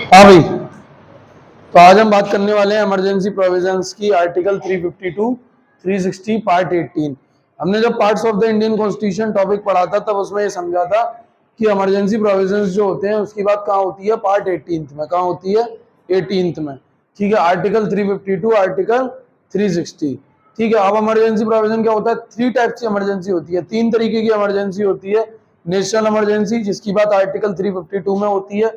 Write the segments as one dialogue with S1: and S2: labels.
S1: हाँ भाई, तो आज हम बात करने वाले हैं इमरजेंसी प्रोविजंस की आर्टिकल 352, 360 पार्ट 18। हमने जब parts of the Indian constitution topic पढ़ा था तब उसमें ये समझा था कि इमरजेंसी प्रोविजंस जो होते हैं उसकी बात कहाँ होती है, पार्ट 18 में। कहाँ होती है? 18 में। ठीक है, आर्टिकल 352, आर्टिकल 360। ठीक है, अब इमरजेंसी प्रोविजन क्या होता है? 3 टाइप्स की इमरजेंसी होती है, 3 तरीके की इमरजेंसी होती है। नेशनल इमरजेंसी, जिसकी बात आर्टिकल 352 में होती है।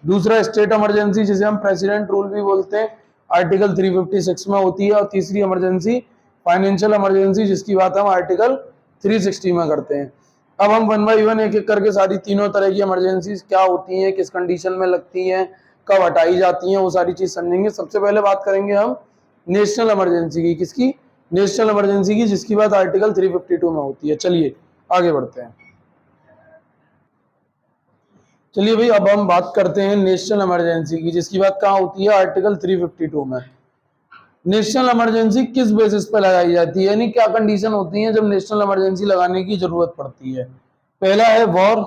S1: दूसरा स्टेट इमरजेंसी, जिसे हम प्रेसिडेंट रूल भी बोलते हैं, आर्टिकल 356 में होती है। और तीसरी इमरजेंसी फाइनेंशियल इमरजेंसी, जिसकी बात हम आर्टिकल 360 में करते हैं। अब हम वन बाई वन एक एक करके सारी तीनों तरह की इमरजेंसी क्या होती हैं, किस कंडीशन में लगती हैं, कब हटाई जाती हैं, वो सारी चीज समझेंगे। सबसे पहले बात करेंगे हम नेशनल इमरजेंसी की। किसकी? नेशनल इमरजेंसी की, जिसकी बात आर्टिकल 352 में होती है। चलिए आगे बढ़ते हैं। चलिए भाई, अब हम बात करते हैं नेशनल इमरजेंसी की, जिसकी बात कहाँ होती है? आर्टिकल 352 में। नेशनल इमरजेंसी किस बेसिस पर लगाई जाती है, यानी क्या कंडीशन होती है जब नेशनल इमरजेंसी लगाने की जरूरत पड़ती है? पहला है वॉर,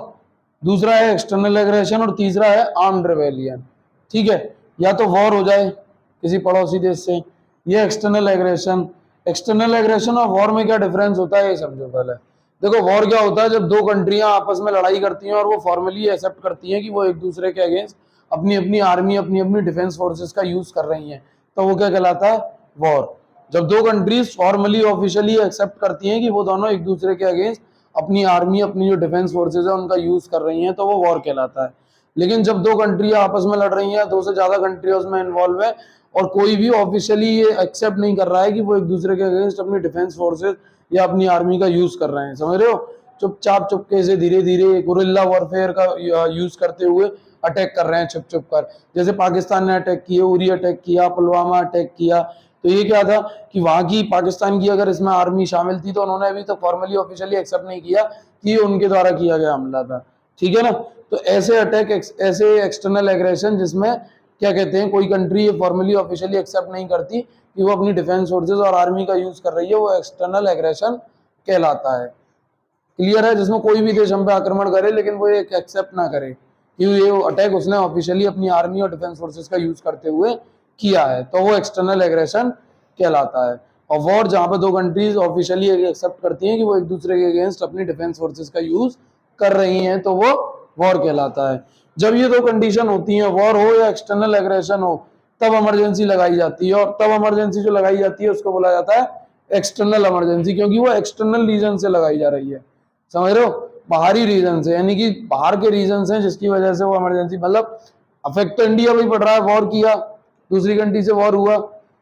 S1: दूसरा है एक्सटर्नल एग्रेशन और तीसरा है आर्म्ड रेबेलियन। ठीक है, या तो वॉर हो जाए किसी पड़ोसी देश से, ये एक्सटर्नल एग्रेशन। एक्सटर्नल एग्रेशन और वॉर में क्या डिफरेंस होता है ये समझो पहले। देखो, वॉर क्या होता है? जब दो कंट्रियां आपस में लड़ाई करती हैं और वो फॉर्मली एक्सेप्ट करती हैं कि वो एक दूसरे के अगेंस्ट अपनी अपनी आर्मी, अपनी अपनी डिफेंस फोर्सेस का यूज कर रही हैं, तो वो क्या कहलाता है? वॉर। जब दो कंट्रीज फॉर्मली ऑफिशियली एक्सेप्ट करती हैं कि वो दोनों एक दूसरे के अगेंस्ट अपनी आर्मी, अपनी जो डिफेंस फोर्सेज है उनका यूज कर रही हैं, तो वो वॉर कहलाता है। लेकिन जब दो कंट्रियां आपस में लड़ रही हैं, दो से ज्यादा कंट्री उसमें इन्वॉल्व है, और कोई भी ऑफिशियली ये एक्सेप्ट नहीं कर रहा है कि वो एक दूसरे के अगेंस्ट अपनी डिफेंस फोर्सेज या अपनी आर्मी का यूज कर रहे हैं, समझ रहे हो? चुपचाप चुपके से धीरे धीरे गुरिल्ला वॉरफेयर का यूज करते हुए अटैक कर रहे हैं छुप छुप कर। जैसे पाकिस्तान ने अटैक किया, उरी अटैक किया, पुलवामा अटैक किया। तो ये क्या था कि वहां की पाकिस्तान की अगर इसमें आर्मी शामिल थी तो उन्होंने अभी तक फॉर्मली ऑफिशियली एक्सेप्ट नहीं किया कि उनके द्वारा किया गया हमला था। ठीक है ना? तो ऐसे अटैक, ऐसे एक्सटर्नल एग्रेशन जिसमें क्या कहते हैं, कोई कंट्री फॉर्मली ऑफिशियली एक्सेप्ट नहीं करती कि वो अपनी डिफेंस फोर्सेज और आर्मी का यूज कर रही है, वो एक्सटर्नल एग्रेशन कहलाता है। क्लियर है? जिसमें कोई भी देश हम पे आक्रमण करे लेकिन वो एक एक्सेप्ट ना करे कि ये अटैक उसने ऑफिशियली अपनी आर्मी और डिफेंस फोर्सेस का यूज करते हुए किया है, तो वो एक्सटर्नल एग्रेशन कहलाता है। और वॉर, जहां पे दो कंट्रीज ऑफिशियली एक्सेप्ट करती हैं कि वो एक दूसरे के अगेंस्ट अपनी डिफेंस फोर्सेस का यूज कर रही हैं, तो वो वॉर कहलाता है। जब ये दो कंडीशन होती हैं, वॉर हो या एक्सटर्नल एग्रेशन हो, तब इमरजेंसी लगाई जाती है। और तब इमरजेंसी जो लगाई जाती है उसको बोला जाता है एक्सटर्नल इमरजेंसी, क्योंकि वो एक्सटर्नल रीजन से लगाई जा रही है, समझ रहे हो? बाहरी रीजन से, यानी कि बाहर के रीजन हैं जिसकी वजह से वो इमरजेंसी, मतलब अफेक्ट तो इंडिया में ही पड़ रहा है। वॉर किया, दूसरी कंट्री से वॉर हुआ,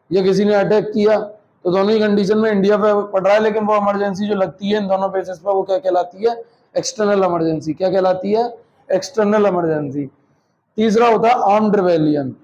S1: या किसी ने अटैक किया, तो दोनों ही कंडीशन में इंडिया पे पड़ रहा है, लेकिन वो इमरजेंसी जो लगती है इन दोनों बेसिस पर, वो क्या कहलाती है? External emergency. क्या कहलाती है? External emergency. तीसरा होता है आर्म्ड रिबेलियन।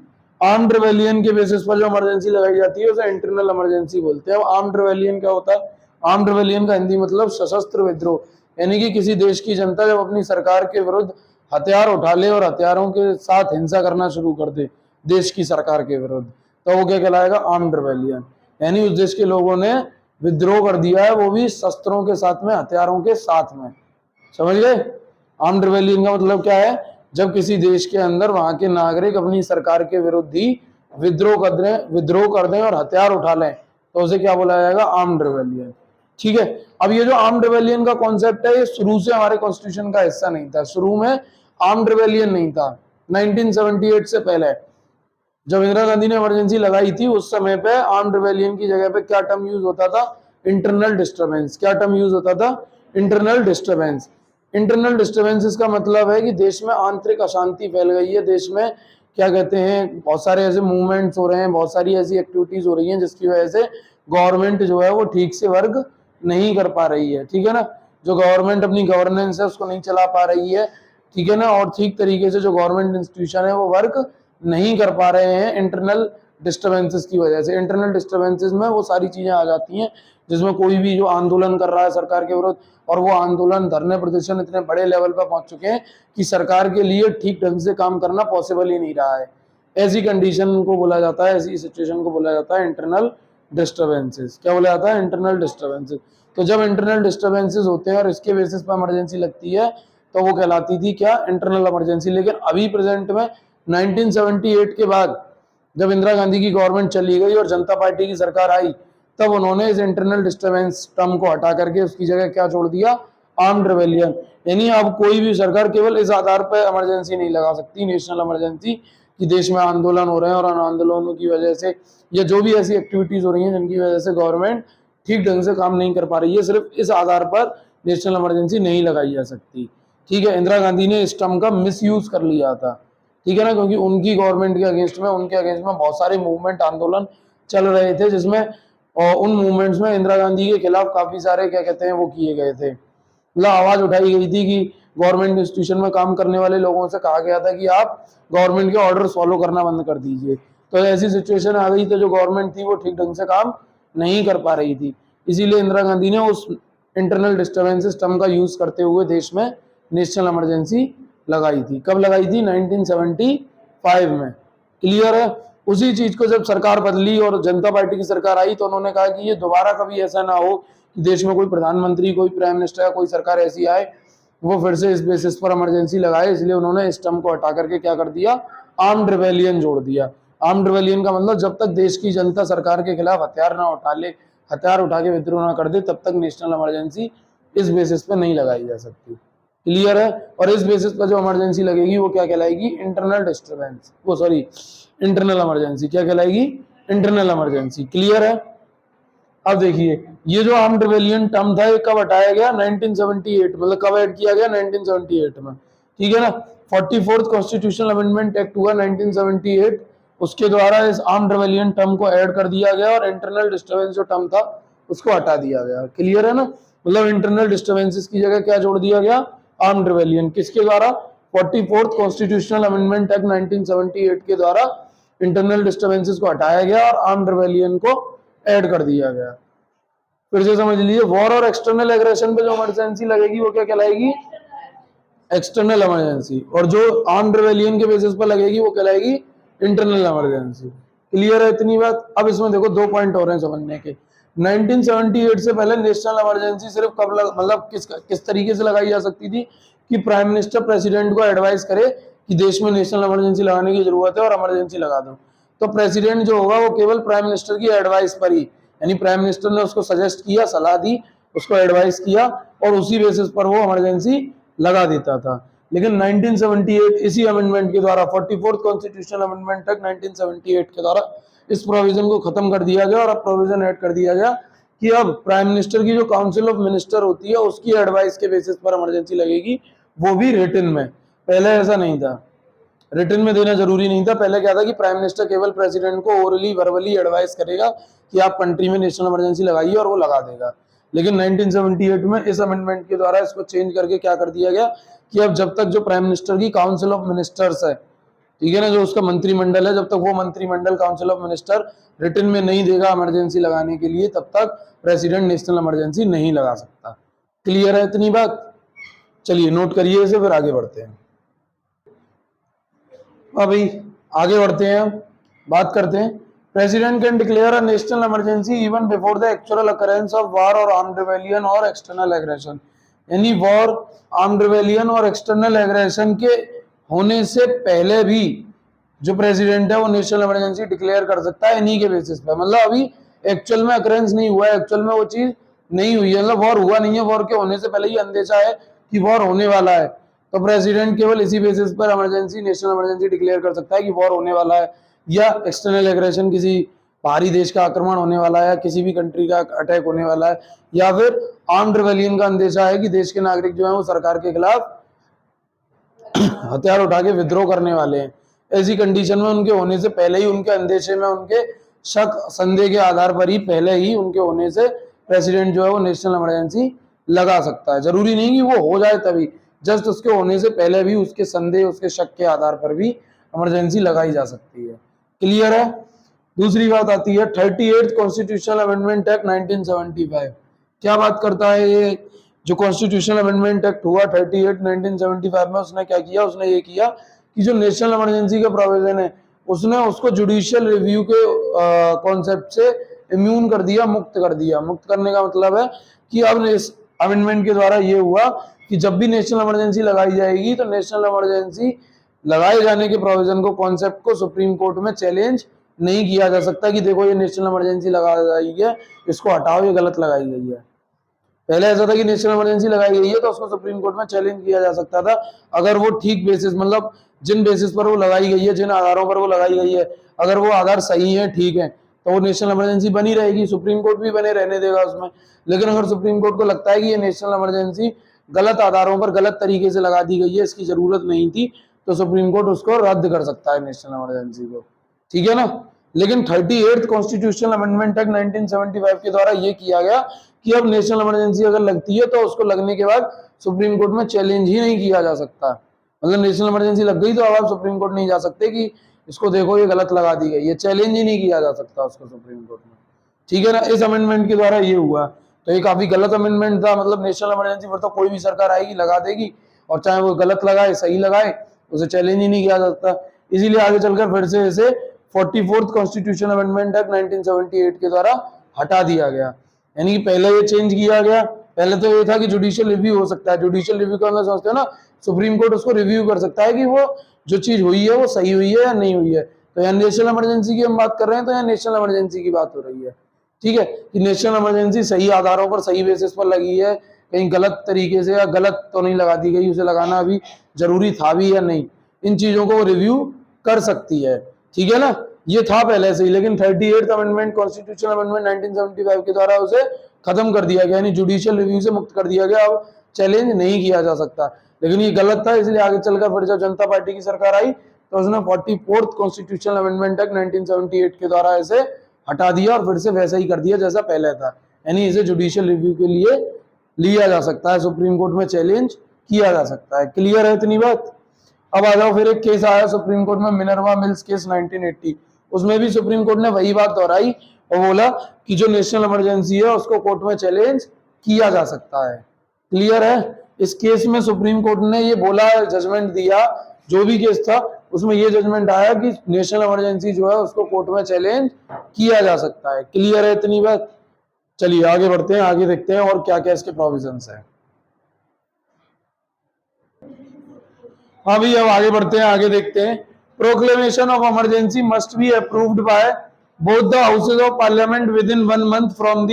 S1: आर्म्ड रिबेलियन के बेसिस पर जो इमरजेंसी लगाई जाती है उसे इंटरनल इमरजेंसी बोलते हैं। आर्म्ड रिबेलियन क्या होता है? आर्म्ड रिबेलियन का हिंदी मतलब सशस्त्र विद्रोह, यानी कि किसी देश की जनता जब अपनी सरकार के विरुद्ध हथियार उठा ले और हथियारों के साथ हिंसा करना शुरू कर दे देश की सरकार के विरुद्ध, तो वो क्या कहलाएगा? Armed rebellion. यानी उस देश के लोगों ने विद्रोह कर दिया है, वो भी शस्त्रों के साथ में, हथियारों के साथ में। समझ गए? आर्म्ड रिबेलियन का मतलब क्या है? जब किसी देश के अंदर वहां के नागरिक अपनी सरकार के विरुद्ध ही विद्रोह कर दें और हथियार उठा लें, तो उसे क्या बोला जाएगा? Armed rebellion. ठीक है, अब ये जो आर्म्ड रिबेलियन का कॉन्सेप्ट है, ये शुरू से हमारे कॉन्स्टिट्यूशन का हिस्सा नहीं था। शुरू में आर्म्ड रिबेलियन नहीं था। 1978 से पहले जब इंदिरा गांधी ने इमरजेंसी लगाई थी, उस समय पे आर्म्ड रिबेलियन की जगह पे क्या टर्म यूज होता था? Internal disturbance. क्या टर्म यूज होता था? Internal disturbance. इंटरनल डिस्टर्बेंसेस का मतलब है कि देश में आंतरिक अशांति फैल गई है, देश में क्या कहते हैं, बहुत सारे ऐसे मूवमेंट्स हो रहे हैं, बहुत सारी ऐसी एक्टिविटीज हो रही हैं जिसकी वजह से गवर्नमेंट जो है वो ठीक से वर्क नहीं कर पा रही है। ठीक है ना? जो गवर्नमेंट अपनी गवर्नेंस है उसको नहीं चला पा रही है, ठीक है ना? और ठीक तरीके से जो गवर्नमेंट इंस्टीट्यूशन है वो वर्क नहीं कर पा रहे हैं इंटरनल डिस्टर्बेंसेस की वजह से। इंटरनल डिस्टर्बेंसेस में वो सारी चीजें आ जाती हैं जिसमें कोई भी जो आंदोलन कर रहा है सरकार के विरुद्ध, और वो आंदोलन, धरने, प्रदर्शन इतने बड़े लेवल पर पहुंच चुके हैं कि सरकार के लिए ठीक ढंग से काम करना पॉसिबल ही नहीं रहा है। ऐसी कंडीशन को बोला जाता है, ऐसी सिचुएशन को बोला जाता है इंटरनल डिस्टर्बेंसेस। क्या बोला जाता है? Internal disturbances. तो जब इंटरनल डिस्टर्बेंसेस होते हैं और इसके बेसिस पर इमरजेंसी लगती है, तो वो कहलाती थी क्या? Internal emergency. लेकिन अभी प्रेजेंट में 1978 के बाद जब इंदिरा गांधी की गवर्नमेंट चली गई और जनता पार्टी की सरकार आई, तब उन्होंने इस इंटरनल डिस्टर्बेंस टर्म को हटा करके उसकी जगह क्या छोड़ दिया, आर्म्ड रिबेलियन। यानी अब कोई भी सरकार केवल इस आधार पर इमरजेंसी नहीं लगा सकती, नेशनल इमरजेंसी, कि देश में आंदोलन हो रहे हैं और उन आंदोलनों की वजह से या जो भी ऐसी एक्टिविटीज हो रही हैं जिनकी वजह से गवर्नमेंट ठीक ढंग से काम नहीं कर पा रही है, सिर्फ इस आधार पर नेशनल इमरजेंसी नहीं लगाई जा सकती। ठीक है, इंदिरा गांधी ने इस टर्म का मिसयूज कर लिया था, ठीक है ना, क्योंकि उनकी गवर्नमेंट के अगेंस्ट में, उनके अगेंस्ट में बहुत सारे मूवमेंट, आंदोलन चल रहे थे, जिसमें और उन मूवमेंट्स में इंदिरा गांधी के खिलाफ काफी सारे क्या कहते हैं वो किए गए थे, मतलब आवाज उठाई गई थी कि गवर्नमेंट इंस्टीट्यूशन में काम करने वाले लोगों से कहा गया था कि आप गवर्नमेंट के ऑर्डर फॉलो करना बंद कर दीजिए। तो ऐसी सिचुएशन आ गई, तो जो गवर्नमेंट थी वो ठीक ढंग से काम नहीं कर पा रही थी, इसीलिए इंदिरा गांधी ने उस इंटरनल डिस्टर्बेंस सिस्टम का यूज करते हुए देश में नेशनल इमरजेंसी लगाई थी। कब लगाई थी? 1975 में। क्लियर है? उसी चीज को जब सरकार बदली और जनता पार्टी की सरकार आई, तो उन्होंने कहा कि ये दोबारा कभी ऐसा ना हो कि देश में कोई प्रधानमंत्री, कोई प्राइम मिनिस्टर या कोई सरकार ऐसी आए वो फिर से इस बेसिस पर इमरजेंसी लगाए, इसलिए उन्होंने इस टर्म को हटा करके क्या कर दिया, आर्म्ड रिबेलियन जोड़ दिया। आर्म्ड रिबेलियन का मतलब जब तक देश की जनता सरकार के खिलाफ हथियार ना उठा ले, हथियार उठा के विद्रोह ना कर दे, तब तक नेशनल इमरजेंसी इस बेसिस पे नहीं लगाई जा सकती। क्लियर है? और इस बेसिस पर जो इमरजेंसी लगेगी वो क्या कहलाएगी? इंटरनल डिस्टर्बेंस, वो सॉरी इंटरनल इमरजेंसी। क्या कहलाएगी? Internal emergency. क्लियर है? अब देखिए, ये जो आर्म्ड रिबेलियन टर्म था ये कब हटाया गया? 1978, मतलब कब ऐड किया गया? 1978 में। ठीक है ना? 44th कॉन्स्टिट्यूशनल अमेंडमेंट एक्ट हुआ 1978, उसके द्वारा इस आर्म्ड रिबेलियन टर्म को ऐड कर दिया गया और इंटरनल डिस्टर्बेंस जो टर्म था उसको हटा दिया गया। क्लियर है ना? मतलब इंटरनल डिस्टर्बेंसेस की जगह क्या जोड़ दिया गया? Armed rebellion. किसके द्वारा? 44th कॉन्स्टिट्यूशनल अमेंडमेंट एक्ट 1978 के द्वारा इंटरनल डिस्टर्बेंसेस को हटाया गया और आर्म्ड रिबेलियन को ऐड कर दिया गया। फिर से समझ लीजिए, वॉर और एक्सटर्नल एग्रेशन पे जो इमरजेंसी लगेगी वो क्या कहलाएगी? External emergency. और जो आर्म्ड रिबेलियन के बेसिस पर लगेगी वो कहलाएगी इंटरनल इमरजेंसी। क्लियर है इतनी बात? अब इसमें देखो दो पॉइंट हो रहे हैं समझने के। 1978 से पहले नेशनल इमरजेंसी सिर्फ कब मतलब किस तरीके से लगाई जा सकती थी कि प्राइम मिनिस्टर प्रेसिडेंट को एडवाइस करे कि देश में नेशनल इमरजेंसी लगाने की जरूरत है और इमरजेंसी लगा दो। तो प्रेसिडेंट जो होगा वो केवल प्राइम मिनिस्टर की एडवाइस पर ही, यानी प्राइम मिनिस्टर ने उसको सजेस्ट किया, सलाह दी, उसको एडवाइस किया और उसी बेसिस पर वो इमरजेंसी लगा देता था। लेकिन 1978 इसी अमेंडमेंट के द्वारा, 44th कॉन्स्टिट्यूशनल अमेंडमेंट तक 1978 के द्वारा इस प्रोविजन को खत्म कर दिया गया और अब प्रोविजन ऐड कर दिया गया कि अब प्राइम मिनिस्टर की जो काउंसिल ऑफ मिनिस्टर होती है उसकी एडवाइस के बेसिस पर इमरजेंसी लगेगी, वो भी रिटन में। पहले ऐसा नहीं था, रिटन में देना जरूरी नहीं था। पहले क्या था कि प्राइम मिनिस्टर केवल प्रेसिडेंट को ओरली वर्बली एडवाइस करेगा कि आप कंट्री में नेशनल इमरजेंसी लगाइए और वो लगा देगा। लेकिन 1978 में इस अमेंडमेंट के द्वारा इसको चेंज करके क्या कर दिया गया कि अब जब तक जो प्राइम मिनिस्टर की काउंसिल ऑफ मिनिस्टर्स है, ठीक है ना, जो उसका मंत्रिमंडल है, जब तक वो मंत्रिमंडल काउंसिल ऑफ मिनिस्टर रिटन में नहीं देगा इमरजेंसी लगाने के लिए, तब तक प्रेसिडेंट नेशनल इमरजेंसी नहीं लगा सकता। क्लियर है इतनी बात? चलिए नोट करिए इसे, फिर आगे बढ़ते हैं। अभी आगे बढ़ते हैं, बात करते हैं। President can declare a national emergency even before the actual occurrence of war और आर्म्ड रिबेलियन और एक्सटर्नल एग्रेशन। यानी वॉर, आर्म्ड रिबेलियन और एक्सटर्नल एग्रेशन के होने से पहले भी जो प्रेसिडेंट है वो नेशनल इमरजेंसी डिक्लेयर कर सकता है इन्हीं के बेसिस पे। मतलब अभी एक्चुअल में अकरेंस नहीं हुआ है, एक्चुअल में वो चीज नहीं हुई है, मतलब वॉर हुआ नहीं है, वॉर के होने से पहले ही अंदेशा है कि वॉर होने वाला है, तो प्रेसिडेंट केवल इसी बेसिस पर इमरजेंसी, नेशनल इमरजेंसी डिक्लेयर कर सकता है कि वॉर होने वाला है या एक्सटर्नल एग्रेशन, किसी बाहरी देश का आक्रमण होने वाला है, किसी भी कंट्री का अटैक होने वाला है, या फिर आर्म्ड रिबेलियन का अंदेशा है कि देश के नागरिक जो है वो सरकार के खिलाफ हथियार उठा के विद्रोह करने वाले हैं। ऐसी कंडीशन में उनके होने से पहले ही, उनके अंदेशे में, उनके शक संदेह के आधार पर ही पहले ही उनके होने से प्रेसिडेंट जो है वो नेशनल इमरजेंसी लगा सकता है। जरूरी नहीं कि वो हो जाए तभी, जस्ट उसके होने से पहले भी उसके संदेह, उसके शक के आधार पर भी इमरजेंसी लगाई जा सकती है। क्लियर है? दूसरी बात आती है 38th कॉन्स्टिट्यूशनल अमेंडमेंट एक्ट 1975। क्या बात करता है ये जो कॉन्स्टिट्यूशनल अमेंडमेंट एक्ट हुआ 38 1975 में? उसने क्या किया? उसने ये किया कि जो नेशनल इमरजेंसी का प्रोविजन है उसने उसको जुडिशियल रिव्यू के कॉन्सेप्ट से इम्यून कर दिया, मुक्त कर दिया। मुक्त करने का मतलब है कि अब इस अमेंडमेंट के द्वारा ये हुआ कि जब भी नेशनल इमरजेंसी लगाई जाएगी तो नेशनल इमरजेंसी लगाए जाने के प्रोविजन को, कॉन्सेप्ट को सुप्रीम कोर्ट में चैलेंज नहीं किया जा सकता कि देखो ये नेशनल इमरजेंसी लगाई है, इसको हटाओ, ये गलत लगाई गई है। पहले ऐसा था कि नेशनल इमरजेंसी लगाई गई है तो उसको सुप्रीम कोर्ट में चैलेंज किया जा सकता था, अगर वो ठीक बेसिस, मतलब जिन बेसिस पर वो लगाई गई है, जिन आधारों पर वो लगाई गई है, अगर वो आधार सही है, ठीक है, तो वो नेशनल इमरजेंसी बनी रहेगी, सुप्रीम कोर्ट भी बने रहने देगा उसमें। लेकिन अगर सुप्रीम कोर्ट को लगता है कि ये नेशनल इमरजेंसी गलत आधारों पर गलत तरीके से लगा दी गई है, इसकी जरूरत नहीं थी, तो सुप्रीम कोर्ट उसको रद्द कर सकता है नेशनल इमरजेंसी को, ठीक है ना। लेकिन 38th कॉन्स्टिट्यूशनल अमेंडमेंट एक्ट 1975 के द्वारा ये किया गया कि अब नेशनल इमरजेंसी अगर लगती है तो उसको लगने के बाद सुप्रीम कोर्ट में चैलेंज ही नहीं किया जा सकता। मतलब नेशनल इमरजेंसी लग गई तो अब आप सुप्रीम कोर्ट नहीं जा सकते कि इसको देखो ये गलत लगा दी गई, ये चैलेंज ही नहीं किया जा सकता उसको सुप्रीम कोर्ट में, ठीक है ना। इस अमेंडमेंट के द्वारा ये हुआ, तो ये काफी गलत अमेंडमेंट था। मतलब नेशनल इमरजेंसी पर तो कोई भी सरकार आएगी लगा देगी, और चाहे वो गलत लगाए सही लगाए, उसे चैलेंज ही नहीं किया जा सकता। इसीलिए आगे चलकर फिर से इसे 44th कॉन्स्टिट्यूशन अमेंडमेंट एक्ट 1978 के द्वारा हटा दिया गया। यानी कि पहले ये चेंज किया गया, पहले तो ये था कि जुडिशियल रिव्यू हो सकता है, जुडिशियल रिव्यू का मतलब समझते हो ना, सुप्रीम कोर्ट उसको रिव्यू कर सकता है कि वो जो चीज हुई है वो सही हुई है या नहीं हुई है। तो यहाँ नेशनल इमरजेंसी की हम बात कर रहे हैं, तो यहाँ नेशनल इमरजेंसी की बात हो रही है, ठीक है, कि नेशनल इमरजेंसी सही आधारों पर सही बेसिस पर लगी है, कहीं गलत तरीके से या गलत तो नहीं लगा दी गई, उसे लगाना अभी जरूरी था भी या नहीं, इन चीजों को रिव्यू कर सकती है, ठीक है ना। ये था पहले से ही, लेकिन 38th अमेंडमेंट कॉन्स्टिट्यूशनल अमेंडमेंट 1975 के द्वारा उसे खत्म कर दिया गया, यानी जुडिशियल रिव्यू से मुक्त कर दिया गया, अब चैलेंज नहीं किया जा सकता। लेकिन ये गलत था, इसलिए आगे चलकर फिर जब जनता पार्टी की सरकार आई तो उसने 44th कॉन्स्टिट्यूशनल अमेंडमेंट एक्ट 1978 के द्वारा इसे हटा दिया और फिर से वैसा ही कर दिया जैसा पहले था, यानी इसे जुडिशियल रिव्यू के लिए लिया जा सकता है, सुप्रीम कोर्ट में चैलेंज किया जा सकता है। क्लियर है इतनी बात। अब आ जाओ, फिर एक केस आया सुप्रीम कोर्ट में, मिनर्वा मिल्स केस 1980, उसमें भी सुप्रीम कोर्ट ने वही बात दोहराई और बोला कि जो नेशनल इमरजेंसी है उसको कोर्ट में चैलेंज किया जा सकता है। क्लियर है। इस केस में सुप्रीम कोर्ट ने ये बोला, जजमेंट दिया, जो भी केस था उसमें ये जजमेंट आया कि नेशनल इमरजेंसी जो है उसको कोर्ट में चैलेंज किया जा सकता है। क्लियर है इतनी बात। चलिए आगे बढ़ते हैं, आगे देखते हैं और क्या क्या इसके प्रोविजंस है। हाँ भैया अब आगे बढ़ते हैं, आगे देखते हैं। Proclamation of emergency must be approved by both the houses of parliament within 1 month from the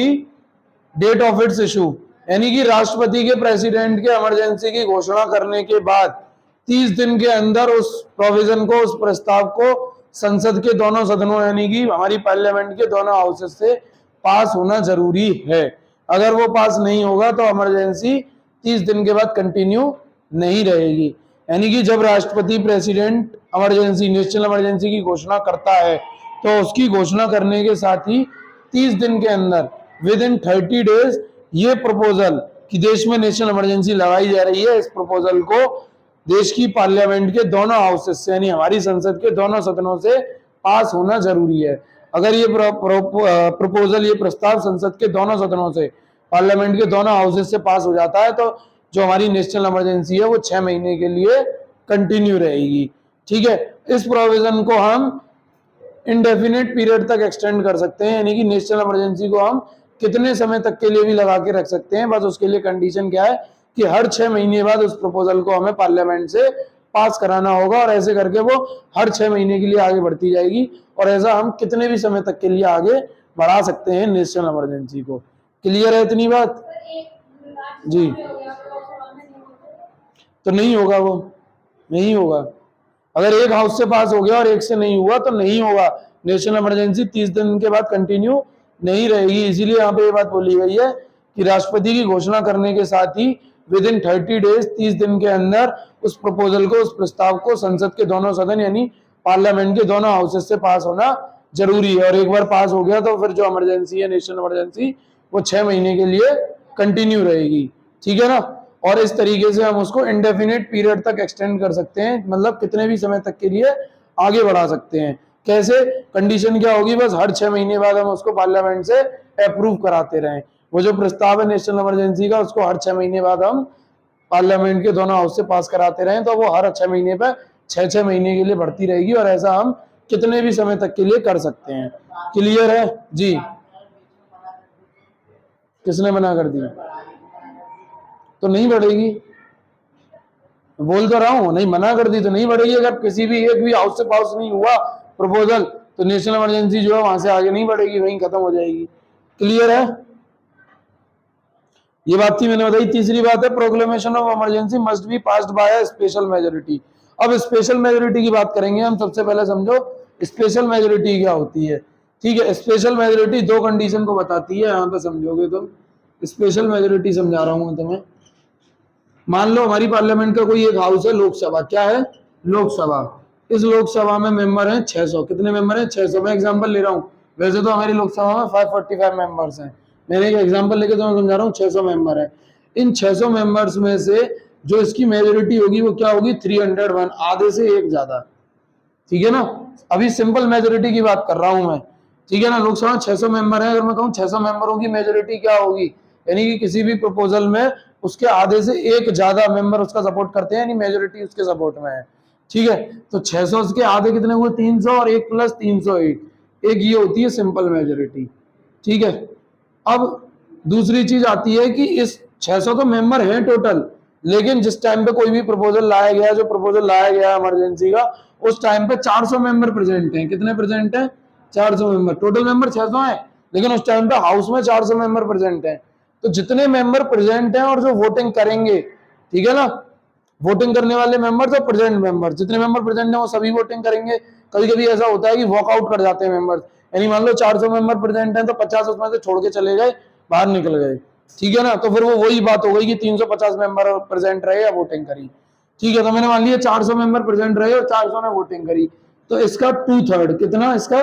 S1: date of its issue, यानी कि राष्ट्रपति के प्रेसिडेंट के इमरजेंसी की घोषणा करने के बाद 30 दिन के अंदर उस प्रोविजन को, उस प्रस्ताव को संसद के दोनों सदनों यानी कि हमारी पार्लियामेंट के दोनों हाउसेज से पास होना जरूरी है। अगर वो पास नहीं होगा तो इमरजेंसी 30 दिन के बाद कंटिन्यू नहीं रहेगी। यानी कि जब राष्ट्रपति प्रेसिडेंट इमरजेंसी, नेशनल इमरजेंसी की घोषणा करता है तो उसकी घोषणा करने के साथ ही 30 दिन के अंदर, विद इन 30 days, ये प्रपोजल कि देश में नेशनल इमरजेंसी लगाई जा रही है, इस प्रपोजल को देश की पार्लियामेंट के दोनों हाउसेस से यानी हमारी संसद के दोनों सदनों से पास होना जरूरी है। अगर ये प्रपोजल, ये प्रस्ताव संसद के दोनों सदनों से, पार्लियामेंट के दोनों हाउसेस से पास हो जाता है तो जो हमारी नेशनल इमरजेंसी है वो 6 महीने के लिए कंटिन्यू रहेगी, ठीक है। इस प्रोविजन को हम इंडेफिनिट पीरियड तक एक्सटेंड कर सकते हैं, यानी कि नेशनल इमरजेंसी को हम कितने समय तक के लिए भी लगा के रख सकते हैं। बस उसके लिए कंडीशन क्या है कि हर 6 महीने बाद उस प्रपोजल को हमें पार्लियामेंट से पास कराना होगा, और ऐसे करके वो हर 6 महीने के लिए आगे बढ़ती जाएगी, और ऐसा हम कितने भी समय तक के लिए आगे बढ़ा सकते हैं नेशनल इमरजेंसी को। क्लियर है इतनी बात जी। तो नहीं होगा, वो नहीं होगा। अगर एक हाउस से पास हो गया और एक से नहीं हुआ तो नहीं होगा, नेशनल इमरजेंसी 30 दिन के बाद कंटिन्यू नहीं रहेगी। इसीलिए यहाँ पे ये बात बोली गई है कि राष्ट्रपति की घोषणा करने के साथ ही विद इन 30 days, 30 दिन के अंदर उस प्रपोजल को, उस प्रस्ताव को संसद के दोनों सदन यानी पार्लियामेंट के दोनों हाउसेस से पास होना जरूरी है। और एक बार पास हो गया तो फिर जो इमरजेंसी है, नेशनल इमरजेंसी, वो 6 महीने के लिए कंटिन्यू रहेगी, ठीक है ना। और इस तरीके से हम उसको इंडेफिनिट पीरियड तक एक्सटेंड कर सकते हैं, मतलब कितने भी समय तक के लिए आगे बढ़ा सकते हैं। कैसे? कंडीशन क्या होगी, बस हर 6 महीने बाद हम उसको पार्लियामेंट से अप्रूव कराते रहें। वो जो प्रस्ताव है नेशनल इमरजेंसी का, उसको हर 6 महीने बाद हम पार्लियामेंट के दोनों हाउस से पास कराते रहें, तो वो हर 6 महीने पर 6 महीने के लिए बढ़ती रहेगी, और ऐसा हम कितने भी समय तक के लिए कर सकते हैं। क्लियर है जी। किसने मना कर दी? तो नहीं बढ़ेगी, बोल तो रहा हूँ, नहीं मना कर दी तो नहीं बढ़ेगी। अगर किसी भी एक भी हाउस से पास नहीं हुआ प्रपोजल तो नेशनल इमरजेंसी जो है वहां से आगे नहीं बढ़ेगी, वहीं खत्म हो जाएगी। क्लियर है? ये बात थी मैंने बताई। तीसरी बात है proclamation of emergency must be passed by special majority. अब स्पेशल मेजोरिटी की बात करेंगे हम। सबसे पहले समझो स्पेशल मेजोरिटी क्या होती है। ठीक है, स्पेशल मेजोरिटी दो कंडीशन को बताती है, यहाँ पे समझोगे तुम। स्पेशल मेजोरिटी समझा रहा हूं तुम्हें। मान लो हमारी पार्लियामेंट का कोई एक हाउस है, लोकसभा। क्या है? लोकसभा। इस लोकसभा में मेंबर हैं 600। कितने मेंबर हैं? 600। मैं एग्जांपल ले रहा हूँ, वैसे तो हमारी लोकसभा में 545 मेंबर्स हैं। मैंने एक एग्जांपल लेके तो मैं समझा रहा हूँ 600 मेंबर है। इन 600 मेंबर्स में से जो इसकी मेजोरिटी होगी वो क्या होगी? 301, आधे से एक ज्यादा। ठीक है ना? अभी सिंपल मेजोरिटी की बात कर रहा हूं मैं। ठीक है ना? लोकसभा 600 मेंबर है, अगर मैं कहूँ 600 मेंबरों की मेजोरिटी क्या होगी, यानी कि किसी भी प्रपोजल में उसके आधे से एक ज्यादा मेंबर उसका सपोर्ट करते हैं, यानी मेजोरिटी उसके सपोर्ट में है। ठीक है, तो 600 के आधे कितने हुए? 300, और 1 + 301, एक ये होती है सिंपल मेजोरिटी। ठीक है, अब दूसरी चीज आती है कि इस 600 तो मेंबर हैं टोटल, लेकिन जिस टाइम पे कोई भी प्रपोजल लाया गया, जो प्रपोजल लाया गया इमरजेंसी का, उस टाइम पे 400 मेंबर प्रेजेंट हैं। कितने प्रेजेंट हैं? 400 मेंबर। टोटल मेंबर 600 हैं, लेकिन उस टाइम पे हाउस में 400 मेंबर प्रेजेंट हैं। तो जितने मेंबर प्रेजेंट हैं और जो वोटिंग करेंगे, ठीक है ना, वोटिंग करने वाले मेंबर्स और प्रेजेंट मेंबर, जितने मेंबर प्रेजेंट हैं वो सभी वोटिंग करेंगे। कभी कभी ऐसा होता है कि वॉकआउट कर जाते हैं मेंबर्स, यानी मान लो 400 मेंबर प्रेजेंट हैं तो 50 उसमें से छोड़ के चले गए, बाहर निकल गए। ठीक है ना, तो फिर वो वही बात हो गई कि 350 मेंबर प्रेजेंट रहे या वोटिंग करी। ठीक है, तो मैंने मान लिया 400 मेंबर प्रेजेंट रहे और 400 ने वोटिंग करी, तो इसका 2/3, कितना? इसका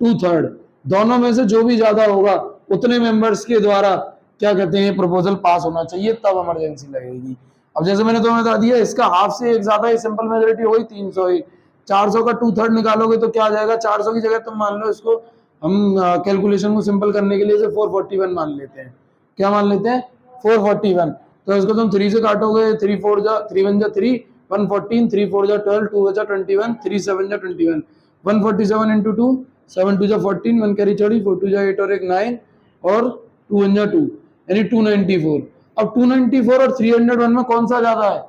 S1: 2/3, दोनों में से जो भी ज्यादा होगा उतने मेंबर्स के द्वारा क्या कहते हैं, प्रपोजल पास होना चाहिए, तब इमरजेंसी लगेगी। अब जैसे मैंने तुम्हें बता दिया, इसका हाफ से एक ज्यादा ही सिंपल मेजोरिटी हो गई 301। 400 का 2/3 निकालोगे तो क्या आ जाएगा? 400 की जगह तुम मान लो इसको, हम कैलकुलेशन को सिंपल करने के लिए इसे 441 मान लेते हैं। क्या मान लेते हैं? 441। तो इसको तुम 3 से काटोगे, 3 4 जा 3 1 जा 3, 114, 3 4 जा 12, 2 जा 21, 3 7 जा 21, 147 into 2, 7 2 जा 14, 1 कैरी 30, 4 2 जा 8 और 1 9, और 2 1 जा 2, यानी 294। अब 294 और 301 में कौन सा ज्यादा है?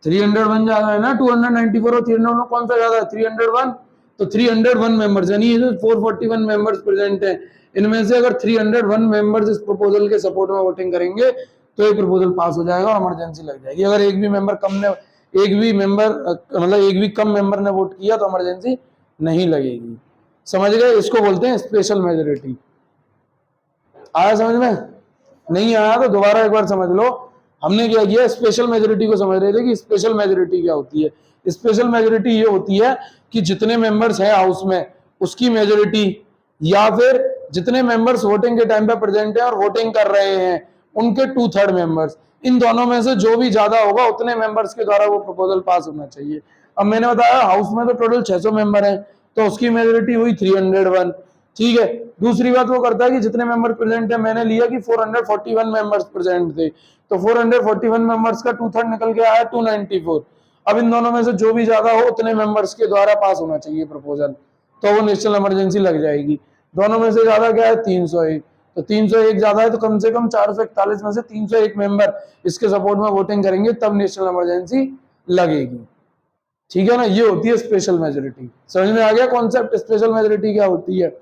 S1: 301 ज्यादा है ना। 294 और 301 में कौन सा ज्यादा है? 301। तो 301 मेंबर्स, यानी 441 मेंबर्स प्रेजेंट हैं, इनमें से अगर 301 मेंबर्स इस प्रपोजल के सपोर्ट में वोटिंग करेंगे तो ये प्रपोजल पास हो जाएगा और इमरजेंसी लग जाएगी। अगर एक भी मेंबर कम ने, एक भी मेंबर मतलब एक भी कम मेंबर ने वोट किया तो इमरजेंसी नहीं लगेगी। समझ गए? इसको बोलते हैं स्पेशल मेजोरिटी। आया समझ में? नहीं आया तो दोबारा एक बार समझ लो। हमने क्या किया, स्पेशल मेजोरिटी को समझ रहे थे कि स्पेशल मेजोरिटी क्या होती है। स्पेशल मेजोरिटी ये होती है कि जितने मेंबर्स हैं हाउस में उसकी मेजोरिटी, या फिर जितने मेंबर्स वोटिंग के टाइम पे प्रेजेंट हैं और वोटिंग कर रहे हैं उनके 2/3 मेंबर्स, इन दोनों में से जो भी ज्यादा होगा उतने मेंबर्स के द्वारा वो प्रपोजल पास होना चाहिए। अब मैंने बताया हाउस में तो टोटल 600 मेंबर हैं, तो उसकी मेजोरिटी हुई 301। ठीक है, दूसरी बात वो करता है कि जितने मेंबर प्रेजेंट है, मैंने लिया कि 441 मेंबर्स प्रेजेंट थे, तो 441 मेंबर्स का 2/3 निकल के आया 294। अब इन दोनों में से जो भी ज्यादा हो उतने मेंबर्स के द्वारा पास होना चाहिए प्रपोजल, तो वो नेशनल इमरजेंसी लग जाएगी। दोनों में से ज्यादा क्या है? 301। तो 301 ज्यादा है, तो कम से कम 441 में से 301 मेंबर इसके सपोर्ट में वोटिंग करेंगे, तब नेशनल इमरजेंसी लगेगी। ठीक है ना, ये होती है स्पेशल मेजोरिटी। समझ में आ गया कॉन्सेप्ट, स्पेशल मेजोरिटी क्या होती है?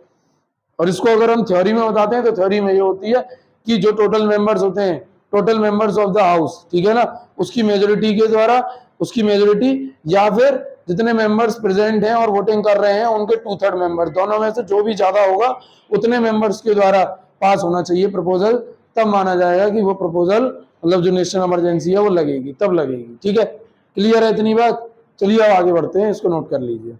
S1: और इसको अगर हम थ्योरी में बताते हैं तो थ्योरी में ये होती है कि जो टोटल मेंबर्स होते हैं, total members of the house, ठीक है ना, उसकी मेजोरिटी के द्वारा, उसकी मेजोरिटी या फिर जितने मेंबर्स प्रेजेंट हैं और वोटिंग कर रहे हैं उनके 2/3 मेंबर, दोनों में से जो भी ज्यादा होगा उतने मेंबर्स के द्वारा पास होना चाहिए प्रपोजल, तब माना जाएगा कि वो प्रपोजल मतलब जो नेशनल इमरजेंसी है वो लगेगी, तब लगेगी। ठीक है, क्लियर है इतनी बात? चलिए अब आगे बढ़ते हैं, इसको नोट कर लीजिए।